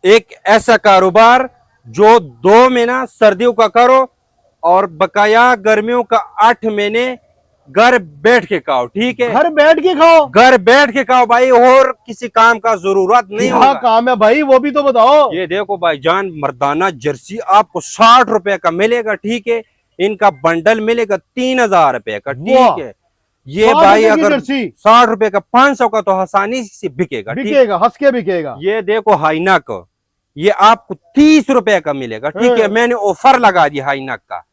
एक ऐसा कारोबार जो 2 महीना सर्दियों का करो और बकाया गर्मियों का 8 महीने घर बैठ के खाओ। ठीक है, घर बैठ के खाओ। घर बैठ के खाओ भाई, और किसी काम का जरूरत नहीं क्या होगा। काम है भाई, वो भी तो बताओ। ये देखो भाईजान, मर्दाना जर्सी आपको 60 रुपए का मिलेगा। ठीक है, इनका बंडल मिलेगा 3000 रुपए का। ठीक है, ये 60 भाई रुपए की अगर जर्सी 60 रुपए का 500 का तो आसानी से बिकेगा। ठीक, बिकेगा, हंस के बिकेगा। ये देखो हाइनक, ये आपको 30 रुपए का मिलेगा। ठीक है, मैंने ऑफर लगा दिया हाइनक का,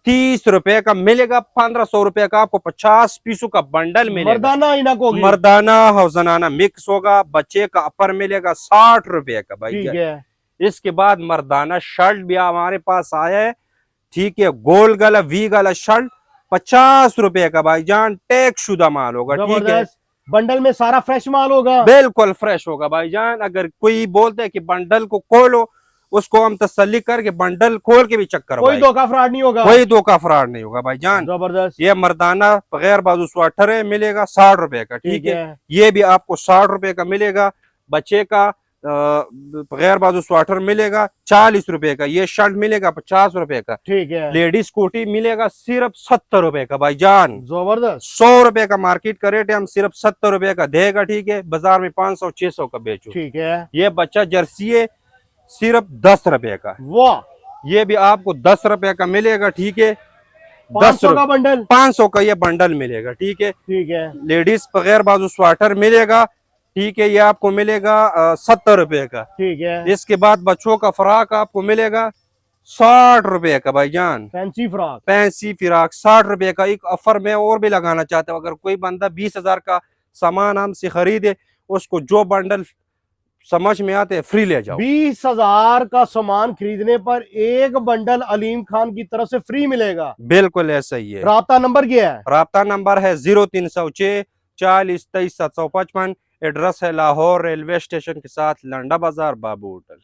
30 रुपए का मिलेगा। 1500 रुपए का आपको 50 पीसों का बंडल मिलेगा। मर्दाना इनक होगी। मर्दाना और जनाना मिक्स होगा। बच्चे का अपर मिलेगा 60 रुपए का भाई। ठीक है। इसके बाद मर्दाना शर्ट भी हमारे पास आया है। ठीक है, गोल गला वी गला शर्ट 50 रुपए का भाईजान, टैक्स शुदा माल होगा। ठीक है, बंडल में सारा फ्रेश माल होगा। बिल्कुल फ्रेश होगा भाईजान। अगर कोई बोलते है कि बंडल को खोलो, उसको हम तसल्ली करके बंडल खोल के भी चेक करवाएंगे। कोई धोखा फ्रॉड नहीं होगा। कोई धोखा फ्रॉड नहीं होगा भाईजान। जबरदस्त। ये मर्दाना बगैर बाजू स्वेटर है, मिलेगा 60 रुपए का। ठीक है, ये भी आपको 60 रुपए का मिलेगा। बच्चे का बगैर बाजू स्वेटर मिलेगा 40 रुपए का। ये शर्ट मिलेगा 50 रुपए का। ठीक है। लेडीज कोटी मिलेगा सिर्फ 70 रुपए का भाईजान। जबरदस्त। 100 रुपए का मार्केट का रेट है, हम सिर्फ 70 रुपए का देगा। ठीक है, बाजार में 500 600 का बेचो। ठीक है। ये बच्चा जर्सी है, सिर्फ 10 रुपए का। वाह, ये भी आपको 10 रुपए का मिलेगा। ठीक है, 500 का बंडल, 500 का ये बंडल मिलेगा। ठीक है, ठीक है। लेडीज बगैर बाजू स्वेटर मिलेगा। ठीक है, ये आपको मिलेगा 70 रुपए का। ठीक है। इसके बाद बच्चों का फ्रॉक आपको मिलेगा 60 रुपए का भाईजान। फैंसी फ्रॉक, फैंसी फ्रॉक 60 रुपए का। एक ऑफर में और भी लगाना चाहता हूँ, अगर कोई बंदा 20,000 का सामान हमसे खरीदे, उसको जो बंडल समझ में आते फ्री ले जाओ। 20,000 का सामान खरीदने पर एक बंडल अलीम खान की तरफ से फ्री मिलेगा। बिल्कुल ऐसा ही है। राब्ता नंबर क्या है? राब्ता नंबर है 0306 40 23 755। एड्रेस है लाहौर रेलवे स्टेशन के साथ लंडा बाजार बाबू होटल।